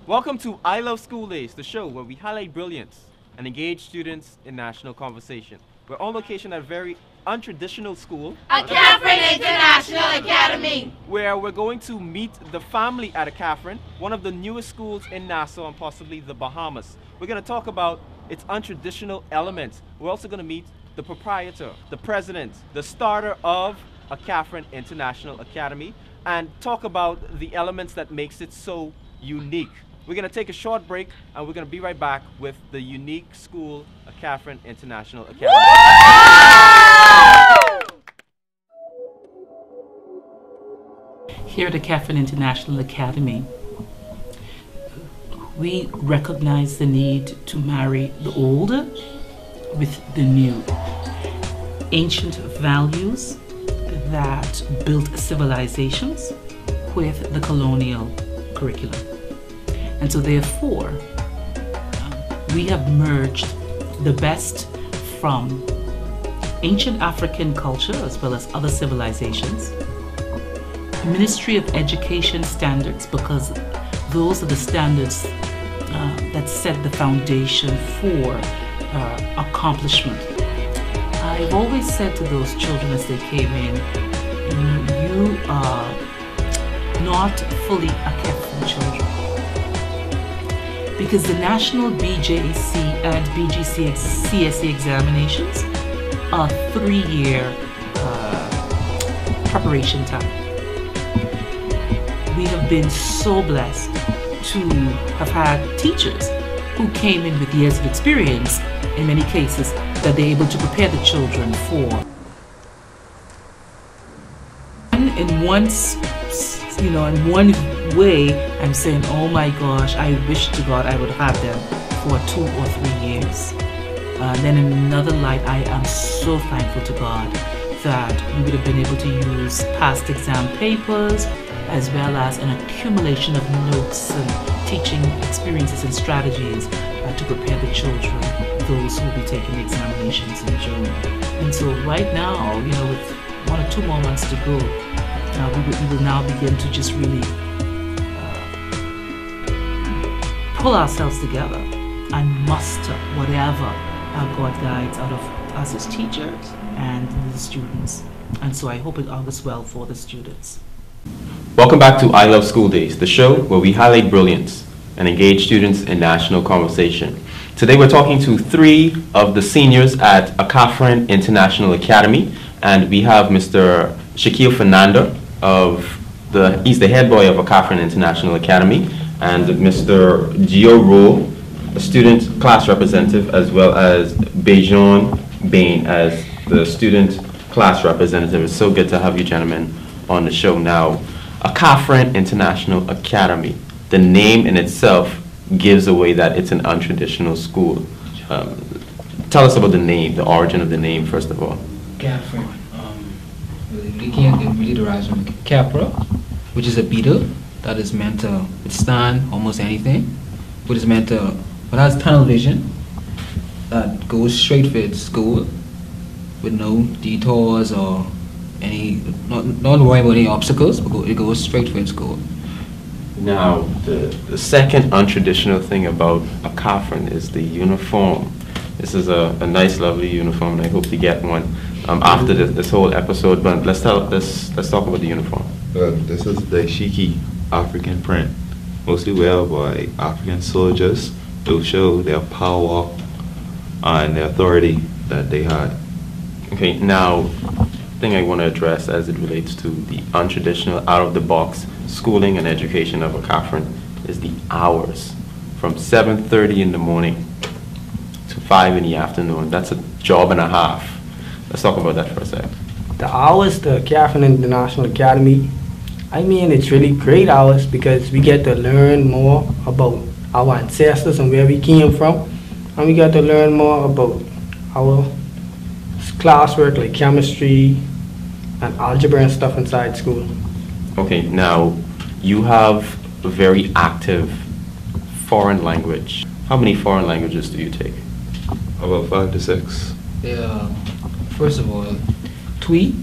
Welcome to I Love School Days, the show where we highlight brilliance and engage students in national conversation. We're on location at a very untraditional school, Akhepran International Academy, where we're going to meet the family at Akhepran, one of the newest schools in Nassau and possibly the Bahamas. We're going to talk about its untraditional elements. We're also going to meet the proprietor, the president, the starter of Akhepran International Academy, and talk about the elements that makes it so unique. We're going to take a short break, and we're going to be right back with the unique school, Akhepran International Academy. Here at Akhepran International Academy, we recognize the need to marry the old with the new. Ancient values that built civilizations with the colonial curriculum. And so therefore, we have merged the best from ancient African culture as well as other civilizations, Ministry of Education standards, because those are the standards that set the foundation for accomplishment. I've always said to those children as they came in, you are not fully Akhepran children. Because the national BJC and BGC CSE examinations are 3-year preparation time. We have been so blessed to have had teachers who came in with years of experience, in many cases, that they're able to prepare the children for. In one way, I'm saying, oh my gosh, I wish to God I would have them for 2 or 3 years. Then in another light, I am so thankful to God that we would have been able to use past exam papers as well as an accumulation of notes and teaching experiences and strategies to prepare the children, those who will be taking the examinations in June. And so right now, with 1 or 2 more months to go, we will now begin to just really pull ourselves together and muster whatever our God guides out of us as teachers and the students. And so I hope it augurs well for the students. Welcome back to I Love School Days, the show where we highlight brilliance and engage students in national conversation. Today we're talking to 3 of the seniors at Akhepran International Academy, and we have Mr. Shaquille Fernando he's the head boy of Akhepran International Academy, and Mr. Gio Rowe, a student class representative, as well as Bejon Bain as the student class representative. It's so good to have you gentlemen on the show now. Akhepran International Academy, the name in itself gives away that it's an untraditional school. Tell us about the name, the origin of the name, first of all. Akhepran. It really derives from Capra, which is a beetle that is meant to withstand almost anything, but has tunnel vision that goes straight for its goal with no detours or not worrying about any obstacles, but it goes straight for its goal. Now, the second untraditional thing about Akhepran is the uniform. This is a nice, lovely uniform, and I hope to get one after this whole episode. But let's talk about the uniform. This is the Shiki African print, mostly wear by African soldiers to show their power and the authority that they had. Okay, now, thing I want to address as it relates to the untraditional, out-of-the-box schooling and education of Akhepran is the hours, from 7:30 in the morning to 5 in the afternoon. That's a job and a half. Let's talk about that for a second. The hours, the Akhepran International Academy, it's really great hours because we get to learn more about our ancestors and where we came from, and we get to learn more about our classwork like chemistry and algebra and stuff inside school. Okay, now you have a very active foreign language. How many foreign languages do you take? About 5 to 6. Yeah, first of all, Twi.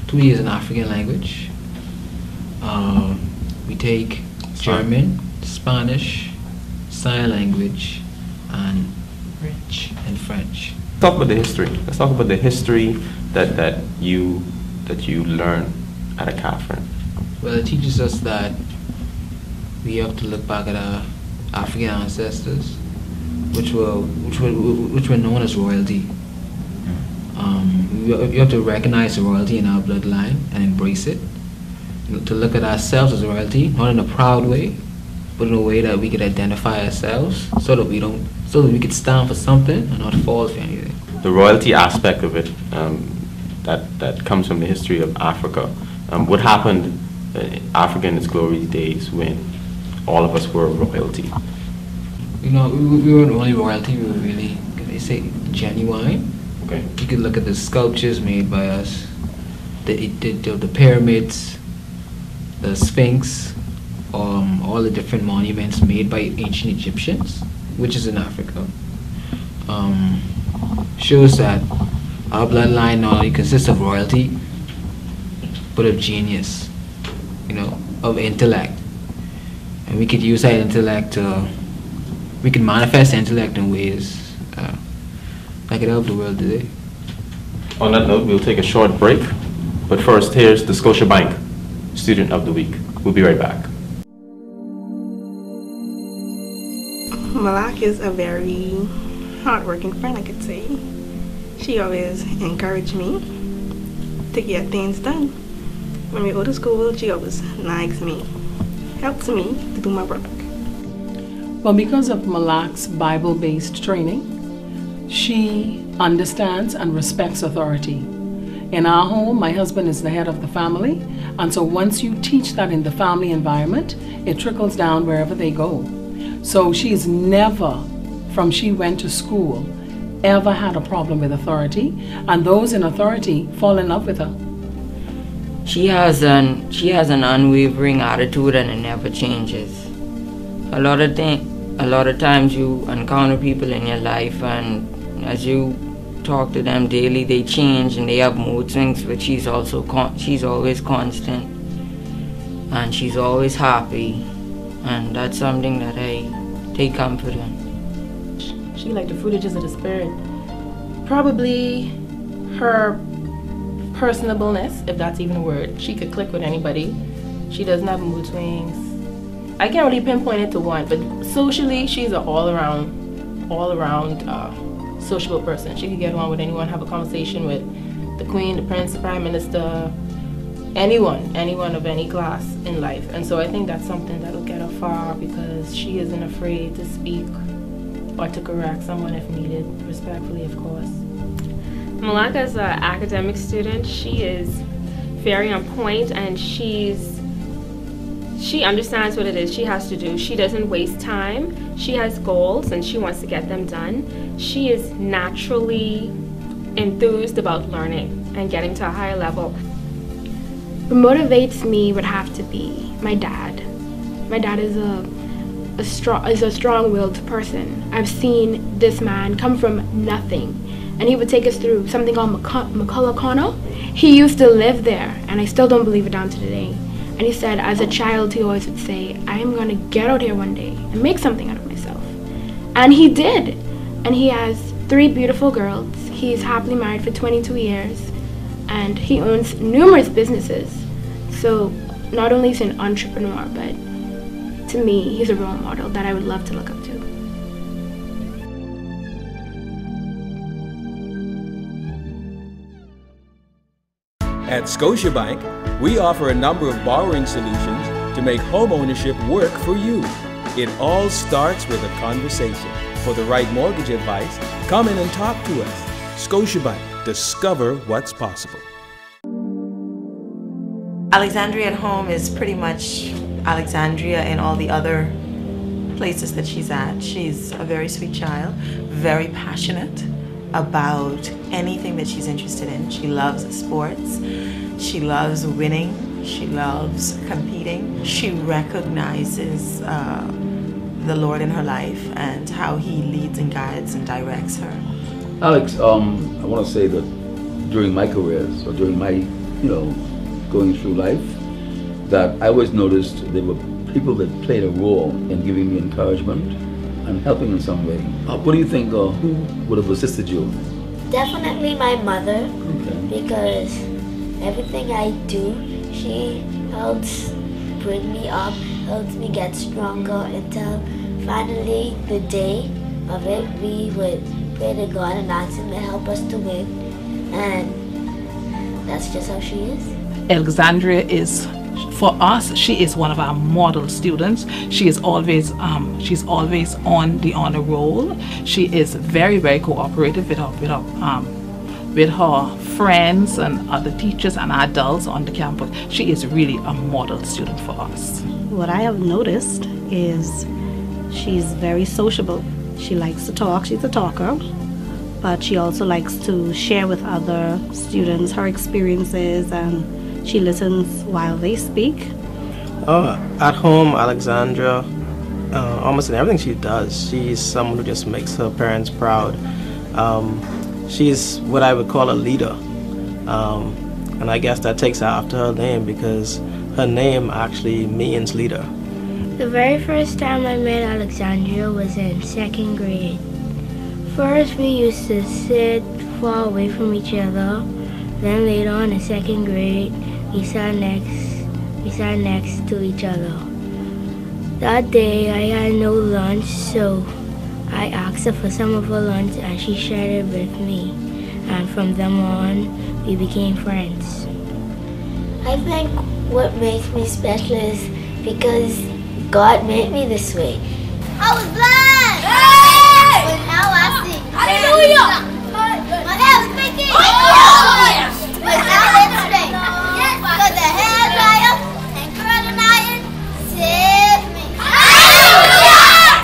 Twi is an African language. We take German, Spanish, sign language, and French. Talk about the history. Let's talk about the history that you learn at Akhepran. Well, it teaches us that we have to look back at our African ancestors, which were known as royalty. We have to recognize the royalty in our bloodline and embrace it. To look at ourselves as royalty, not in a proud way, but in a way that we could identify ourselves, so that we could stand for something and not fall for anything. The royalty aspect of it, that comes from the history of Africa. What happened in Africa in its glory days when all of us were royalty? We weren't only royalty, we were really, can I say, genuine. Okay. You could look at the sculptures made by us, the pyramids, the Sphinx, all the different monuments made by ancient Egyptians, which is in Africa. Shows that our bloodline not only consists of royalty, but of genius, of intellect. And we could use that intellect we can manifest intellect in ways that could help the world today. On that note, we'll take a short break. But first, here's the Scotiabank Student of the Week. We'll be right back. Malak is a very hardworking friend, I could say. She always encouraged me to get things done. When we go to school, she always nags me, helps me to do my work. Well, because of Malak's Bible-based training, she understands and respects authority. In our home, my husband is the head of the family, and so once you teach that in the family environment, it trickles down wherever they go. So she's never, from she went to school, ever had a problem with authority, and those in authority fall in love with her. She has an unwavering attitude, and it never changes. A lot of times you encounter people in your life, and as you talk to them daily, they change and they have mood swings, but she's always constant, and she's always happy, and that's something that I take comfort in. She like the fruitages of the spirit. Probably her personableness, if that's even a word. She could click with anybody. She doesn't have mood swings. I can't really pinpoint it to one, but socially, she's an all-around sociable person. She could get along with anyone, have a conversation with the Queen, the Prince, the Prime Minister, anyone of any class in life. And so I think that's something that'll get her far, because she isn't afraid to speak or to correct someone if needed, respectfully, of course. Malak is an academic student. She is very on point, and she understands what it is she has to do. She doesn't waste time. She has goals and she wants to get them done. She is naturally enthused about learning and getting to a higher level. What motivates me would have to be my dad. My dad is a strong-willed person. I've seen this man come from nothing, and he would take us through something called McCullough. He used to live there, and I still don't believe it down to today. And he said, as a child, he always would say, I am going to get out here one day and make something out of myself. And he did. And he has 3 beautiful girls. He's happily married for 22 years. And he owns numerous businesses. So not only is he an entrepreneur, but to me, he's a role model that I would love to look up to. At Scotiabank, we offer a number of borrowing solutions to make home ownership work for you. It all starts with a conversation. For the right mortgage advice, come in and talk to us. Scotiabank, discover what's possible. Alexandria at home is pretty much Alexandria and all the other places that she's at. She's a very sweet child, very passionate about anything that she's interested in. She loves sports. She loves winning. She loves competing. She recognizes the Lord in her life and how He leads and guides and directs her. Alex, I want to say that during my careers, or during my, going through life, that I always noticed there were people that played a role in giving me encouragement and helping in some way. What do you think, who would have assisted you? Definitely my mother, Okay. because everything I do, she helps bring me up, helps me get stronger until finally the day of it, we would pray to God and ask Him to help us to win. And that's just how she is. Alexandria is, for us, she is one of our model students. She is always, she's always on the honor roll. She is very, very cooperative with her friends and other teachers and adults on the campus. She is really a model student for us. What I have noticed is she's very sociable. She likes to talk. She's a talker, but she also likes to share with other students her experiences, and she listens while they speak. At home, Alexandra, almost in everything she does, she's someone who just makes her parents proud. She's what I would call a leader, and I guess that takes her after her name, because her name actually means leader. The very first time I met Alexandria was in 2nd grade. First we used to sit far away from each other. Then later on in 2nd grade, we sat next to each other. That day I had no lunch, so I asked her for some of her lunch and she shared it with me. And from then on, we became friends. I think what makes me special is because God made me this way. I was blind! Hey! But now I see. Hallelujah! My hair was making. But now it's straight. Yes, because the hair dryer and curling iron saved me. Hallelujah!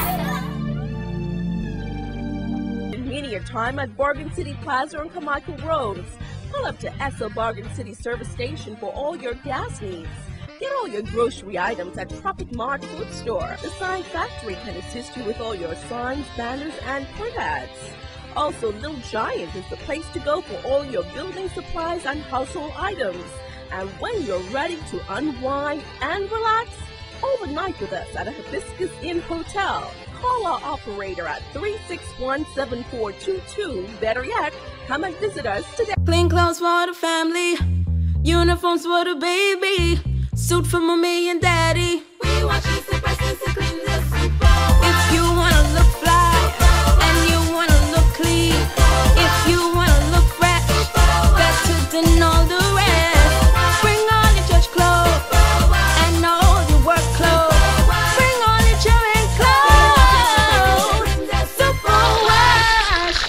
Media time at Bargain City Plaza on Carmichael Roads. Pull up to Esso Bargain City Service Station for all your gas needs. Get all your grocery items at Tropic Mart Food Store. The Sign Factory can assist you with all your signs, banners, and print ads. Also, Little Giant is the place to go for all your building supplies and household items. And when you're ready to unwind and relax, overnight with us at a Hibiscus Inn Hotel. Call our operator at 361-7422. Better yet, come and visit us today. Clean clothes for the family, uniforms for the baby. Suit for mommy and daddy. We want you to clean the super. If you wanna look fly and you wanna look clean, if you wanna look fresh, better than all the rest. Bring on your church clothes and all your work clothes. Bring on your children clothes. Super wash.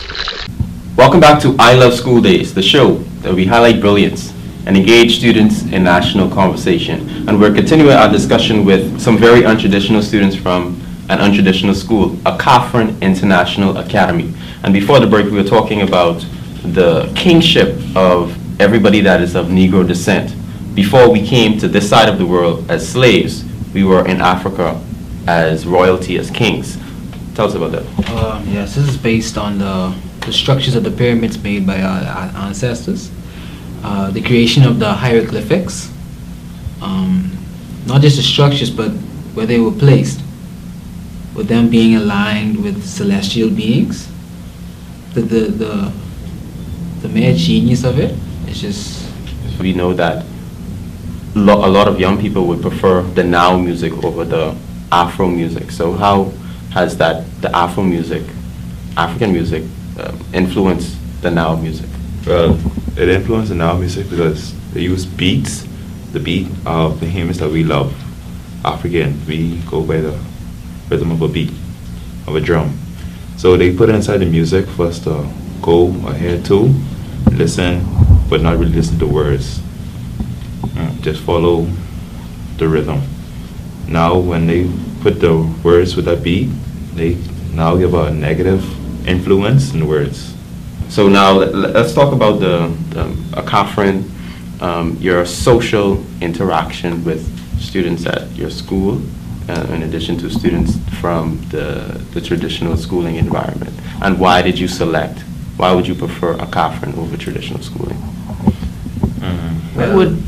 Welcome back to I Love School Days, the show that we highlight brilliance and engage students in national conversation. And we're continuing our discussion with some very untraditional students from an untraditional school, Akhepran International Academy. And before the break, we were talking about the kingship of everybody that is of Negro descent. Before we came to this side of the world as slaves, we were in Africa as royalty, as kings. Tell us about that. Yes, this is based on the structures of the pyramids made by our ancestors. The creation of the hieroglyphics, not just the structures, but where they were placed, with them being aligned with celestial beings. The mere genius of it is just. We know that a lot of young people would prefer the now music over the Afro music. So how has the Afro music, African music, influenced the now music? Well, it influenced the now music because they use beats, the beat of the hymns that we love. African, we go by the rhythm of a beat, of a drum. So they put it inside the music for us to go ahead to, listen, but not really listen to words. Just follow the rhythm. Now when they put the words with that beat, they now give a negative influence in the words. So now let's talk about the Akhepran, your social interaction with students at your school, in addition to students from the traditional schooling environment. And why did you select? Why would you prefer Akhepran over traditional schooling? I would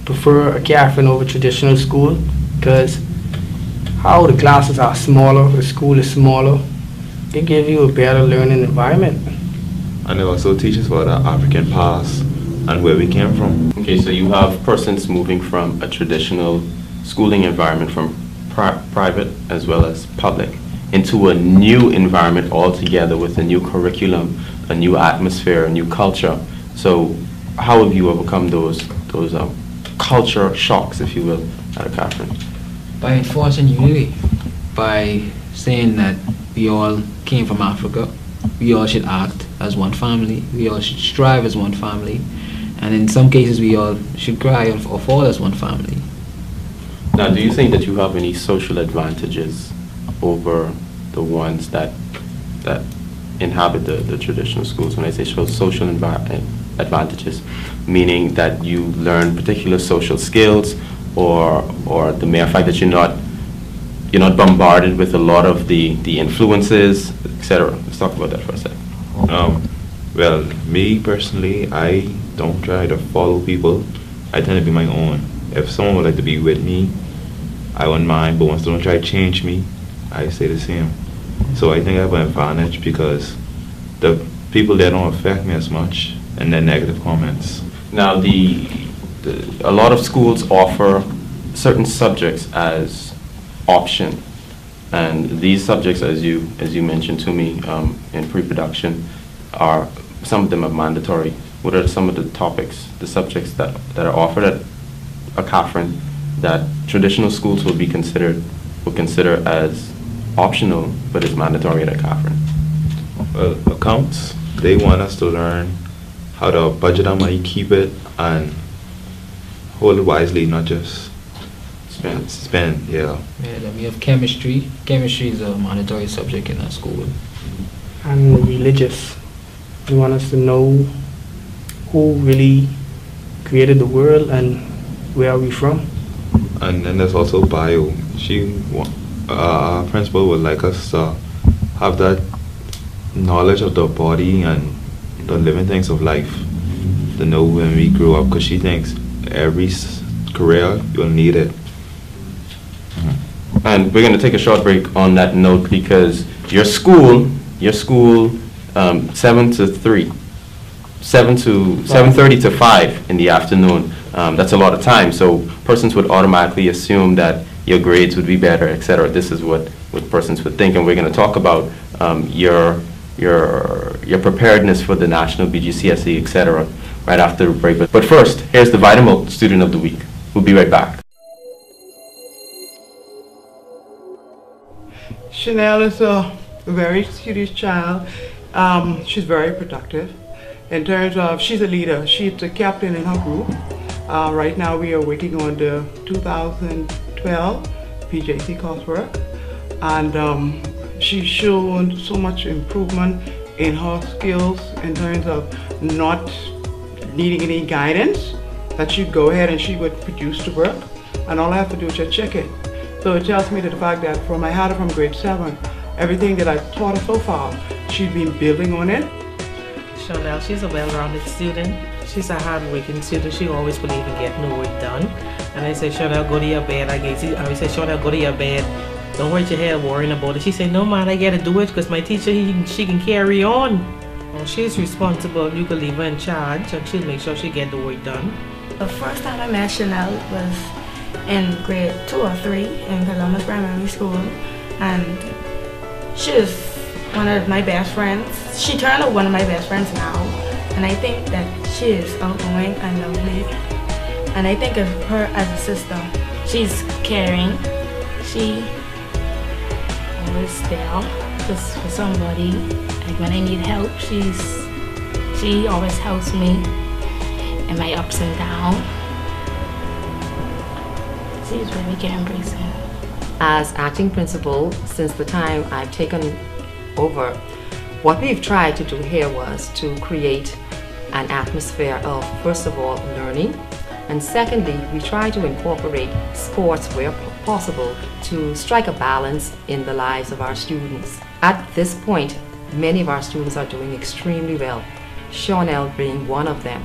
prefer Akhepran over traditional school because how the classes are smaller, the school is smaller. It gives you a better learning environment. And it also teaches about our African past and where we came from. Okay, so you have persons moving from a traditional schooling environment from private as well as public into a new environment altogether with a new curriculum, a new atmosphere, a new culture. So how have you overcome those culture shocks, if you will, at Akhepran? By enforcing unity, by saying that we all came from Africa, we all should act as one family, we all should strive as one family, and in some cases we all should cry or fall as one family. Now, do you think that you have any social advantages over the ones that inhabit the traditional schools? When I say social advantages, meaning that you learn particular social skills, or the mere fact that you're not bombarded with a lot of the influences, etc. Let's talk about that for a second. Well, me personally, I don't try to follow people. I tend to be my own. If someone would like to be with me, I wouldn't mind, but once they don't try to change me, I stay the same. So I think I have an advantage because the people there don't affect me as much and their negative comments. Now, a lot of schools offer certain subjects as option, and these subjects, as you mentioned to me in pre-production, some of them are mandatory. What are some of the topics, the subjects that are offered at Akhepran that traditional schools will consider as optional, but is mandatory at Akhepran? Well, accounts, they want us to learn how to budget our money, keep it, and hold it wisely, not just spend, yeah. Then we have chemistry. Chemistry is a mandatory subject in our school. And religious. They want us to know who really created the world and where are we from. And then there's also bio. Our principal would like us to have that knowledge of the body and the living things of life, to know when we grow up, because she thinks every career you'll need it. And we're going to take a short break on that note, because your school 7 to 3, 7:30 to 5 in the afternoon. That's a lot of time, so persons would automatically assume that your grades would be better, etc. This is what persons would think, and we're going to talk about your preparedness for the national BGCSE, etc. right after the break. But first, here's the Vitamin Student of the Week. We'll be right back. Chanel is a very studious child. She's very productive. In terms of, she's a leader. She's the captain in her group. Right now we are working on the 2012 PJC coursework, and she's shown so much improvement in her skills in terms of not needing any guidance, that she'd go ahead and she would produce the work, and all I have to do is just check it. So it tells me that the fact that I had her from grade 7, everything that I taught her so far, she'd been building on it. Chanel, she's a well-rounded student. She's a hard-working student. She always believes in getting the work done. And I say, Chanel, go to your bed. I say, Chanel, go to your bed. Don't hurt your head worrying about it. She said, no, man, I got to do it because my teacher, she can carry on. Well, she's responsible. You can leave her in charge and she'll make sure she get the work done. The first time I met Chanel was in grade 2 or 3 in Columbus Primary School. And she was one of my best friends. She turned out one of my best friends now. And I think that she is outgoing and lovely. And I think of her as a sister. She's caring. She always there just for somebody. Like when I need help, she always helps me in my ups and downs. She's very caring person. As acting principal, since the time I've taken over, what we've tried to do here was to create an atmosphere of, first of all, learning, and secondly, we try to incorporate sports where possible to strike a balance in the lives of our students. At this point, many of our students are doing extremely well, Chanel being one of them.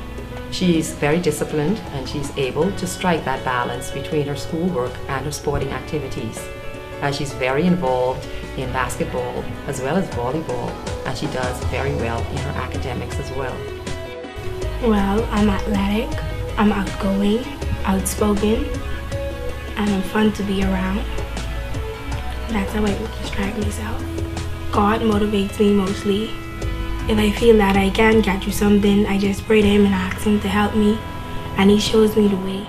She's very disciplined and she's able to strike that balance between her schoolwork and her sporting activities. and she's very involved in basketball as well as volleyball, and she does very well in her academics as well. Well, I'm athletic, I'm outgoing, outspoken, and I'm fun to be around. That's how I would describe myself. God motivates me mostly. If I feel that I can't get through something, I just pray to Him and ask Him to help me, and He shows me the way.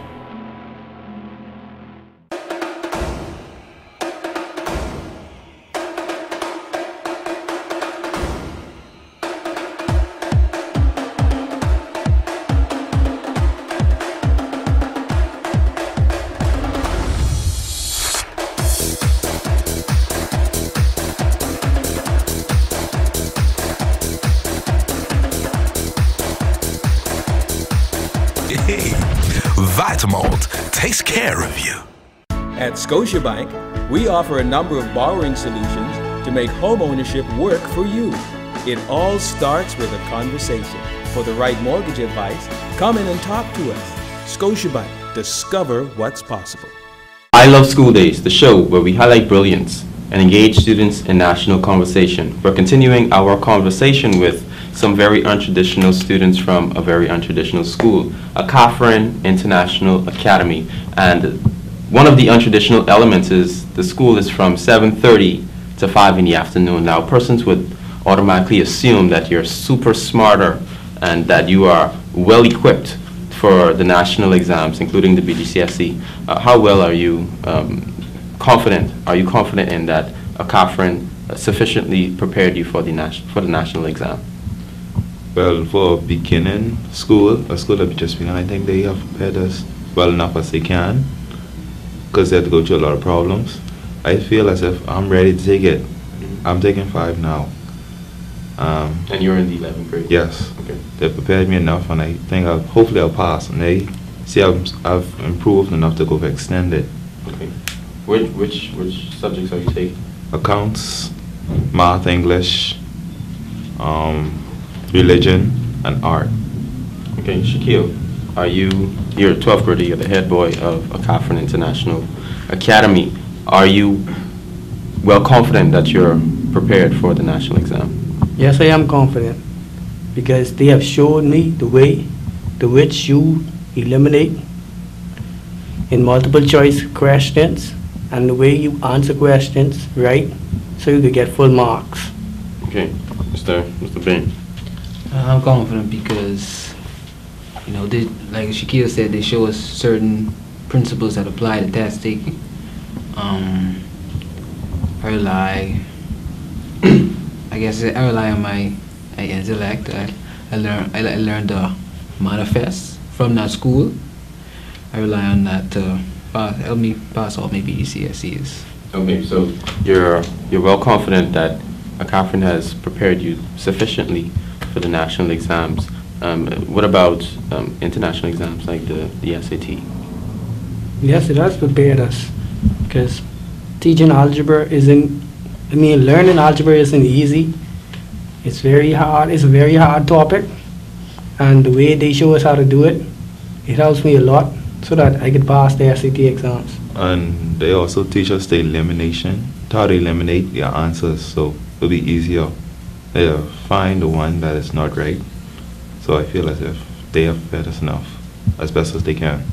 Hey, Vitamalt takes care of you. At Scotiabank, we offer a number of borrowing solutions to make home ownership work for you. It all starts with a conversation. For the right mortgage advice, come in and talk to us. Scotiabank, discover what's possible. I Love School Days, the show where we highlight brilliance and engage students in national conversation. We're continuing our conversation with some very untraditional students from a very untraditional school, Akhepran International Academy. And one of the untraditional elements is the school is from 7:30 to 5 in the afternoon. Now, persons would automatically assume that you're super smarter and that you are well equipped for the national exams, including the BGCSE. How well are you confident? Are you confident in that Akhepran sufficiently prepared you for the national exam? Well, for beginning school, a school that just begun, I think they have prepared us well enough as they can, because they have to go through a lot of problems. I feel as if I'm ready to take it. I'm taking 5 now. And you're in the 11th grade? Yes. Okay. They prepared me enough, and I think hopefully I'll pass. And they see I've improved enough to go for extended. Okay. Which subjects are you taking? Accounts, math, English, religion, and art. Okay, Shaquille, you're a 12th grader, you're the head boy of Akhepran International Academy. Are you well confident that you're prepared for the national exam? Yes, I am confident, because they have showed me the way to which you eliminate in multiple choice questions and the way you answer questions right, so you could get full marks. Okay, Mr. Bain. I'm confident because, you know, like Shaquille said, they show us certain principles that apply to test taking. I rely on my intellect. I learned to manifest from that school. I rely on that to help me pass all my BGCSEs. Okay, so you're well confident that Akhepran has prepared you sufficiently for the national exams. What about international exams like the SAT? Yes, it has prepared us, because teaching algebra learning algebra isn't easy. It's very hard. It's a very hard topic, and the way they show us how to do it, it helps me a lot so that I could pass the SAT exams. And they also teach us the how to eliminate your answers, so it'll be easier. They'll find the one that is not right. So I feel as if they have prepared us enough, as best as they can.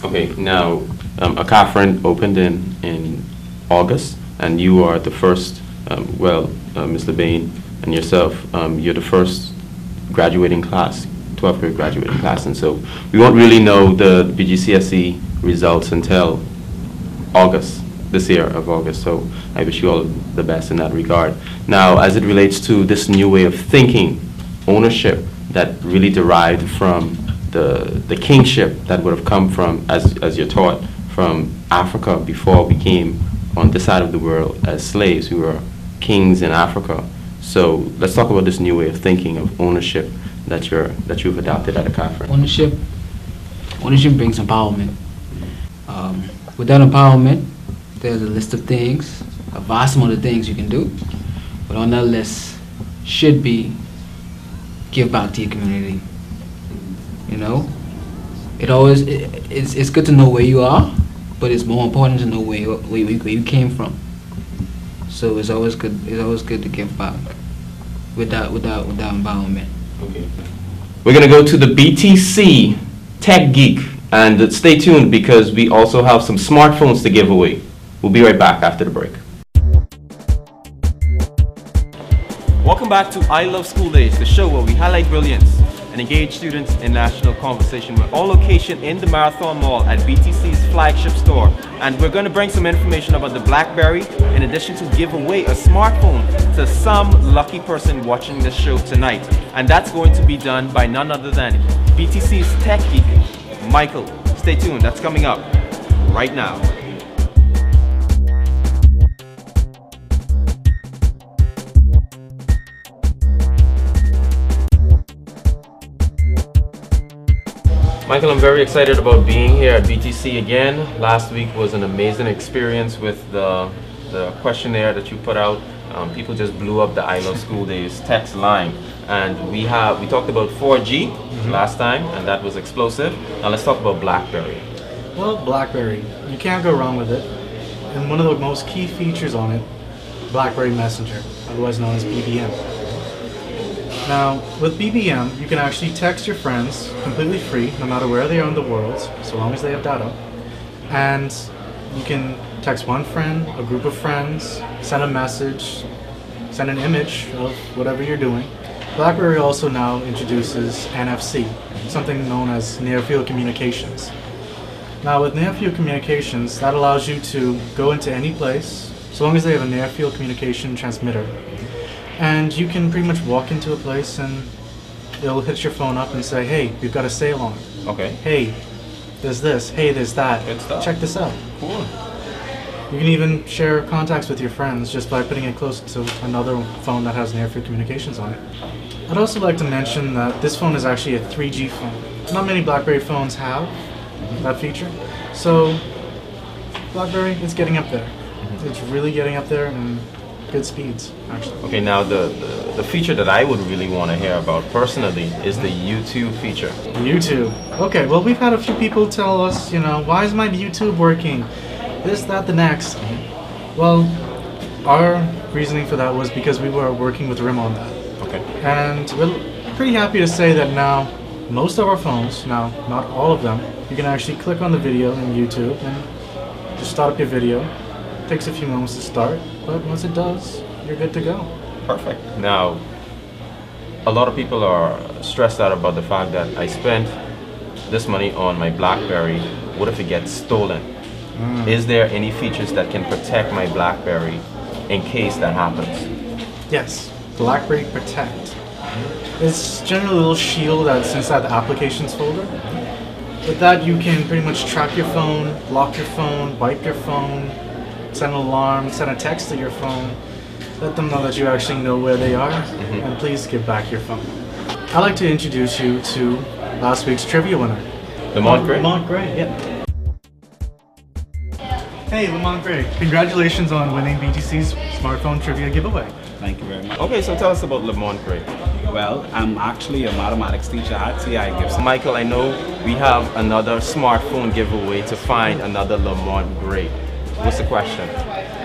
Okay, now Akhepran opened in August, and you are the first, Mr. Bain and yourself, you're the first graduating class, 12th grade graduating class, and so we won't really know the BGCSE results until this year of August, so I wish you all the best in that regard. Now, as it relates to this new way of thinking, ownership that really derived from the kingship that would have come from, as you're taught, from Africa before we came on this side of the world as slaves. We were kings in Africa. So let's talk about this new way of thinking of ownership that you've adopted at Akhepran. Ownership brings empowerment. Without empowerment, there's a list of things, a vast amount of things you can do, but on that list should be give back to your community. You know, it's good to know where you are, but it's more important to know where you came from. So it's always good. It's always good to give back with that environment. Okay. We're gonna go to the BTC Tech Geek, and stay tuned because we also have some smartphones to give away. We'll be right back after the break. Welcome back to I Love School Days, the show where we highlight brilliance and engage students in national conversation. We're on location in the Marathon Mall at BTC's flagship store, and we're going to bring some information about the BlackBerry in addition to give away a smartphone to some lucky person watching this show tonight. And that's going to be done by none other than BTC's Tech Geek, Michael. Stay tuned, that's coming up right now. Michael, I'm very excited about being here at BTC again. Last week was an amazing experience with the questionnaire that you put out. People just blew up the I Love School Days text line. And we talked about 4G last time, and that was explosive. Now let's talk about BlackBerry. Well, BlackBerry, you can't go wrong with it. And one of the most key features on it, BlackBerry Messenger, otherwise known as BBM. Now, with BBM, you can actually text your friends completely free, no matter where they are in the world, so long as they have data. And you can text one friend, a group of friends, send a message, send an image of whatever you're doing. BlackBerry also now introduces NFC, something known as near-field communications. Now, with near-field communications, that allows you to go into any place, so long as they have a near-field communication transmitter. And you can pretty much walk into a place and it'll hit your phone up and say, hey, we've got a sale on. Okay. Hey, there's this. Hey, there's that. Good stuff. Check this out. Cool. You can even share contacts with your friends just by putting it close to another phone that has near-field communications on it. I'd also like to mention that this phone is actually a 3G phone. Not many BlackBerry phones have that feature. So BlackBerry is getting up there. It's really getting up there and good speeds, actually. Okay, now the feature that I would really want to hear about personally is the YouTube feature. YouTube. Okay, well, we've had a few people tell us, you know, why is my YouTube working? This, that, the next. Well, our reasoning for that was because we were working with RIM on that. Okay. And we're pretty happy to say that now, most of our phones, now, not all of them, you can actually click on the video in YouTube and just start up your video. It takes a few moments to start, but once it does, you're good to go. Perfect. Now, a lot of people are stressed out about the fact that I spent this money on my BlackBerry. What if it gets stolen? Is there any features that can protect my BlackBerry in case that happens? Yes, BlackBerry Protect. It's generally a little shield that's inside the applications folder. With that, you can pretty much track your phone, lock your phone, wipe your phone, send an alarm, send a text to your phone, let them know that you actually know where they are, and please give back your phone. I'd like to introduce you to last week's trivia winner. Lamont Gray? Lamont Gray, yeah. Hey, Lamont Gray, congratulations on winning BTC's smartphone trivia giveaway. Thank you very much. Okay, so tell us about Lamont Gray. Well, I'm actually a mathematics teacher at TI Gibson. Michael, I know we have another smartphone giveaway to find another Lamont Gray. What's the question?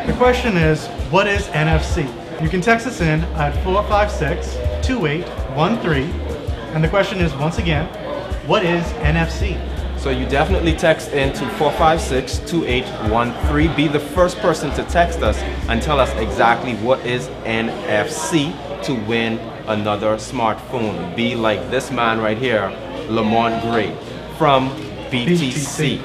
The question is, what is NFC? You can text us in at 456-2813. And the question is, once again, what is NFC? So you definitely text in to 456-2813. Be the first person to text us and tell us exactly what is NFC to win another smartphone. Be like this man right here, Lamont Gray from BTC.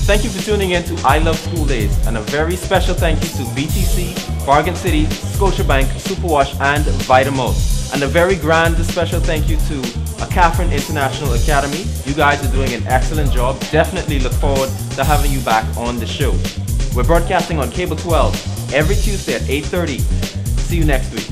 Thank you for tuning in to I Love School Days, and a very special thank you to BTC, Bargain City, Scotiabank, Superwash, and Vitamalt. And a very grand special thank you to Akhepran International Academy. You guys are doing an excellent job. Definitely look forward to having you back on the show. We're broadcasting on Cable 12 every Tuesday at 8:30. See you next week.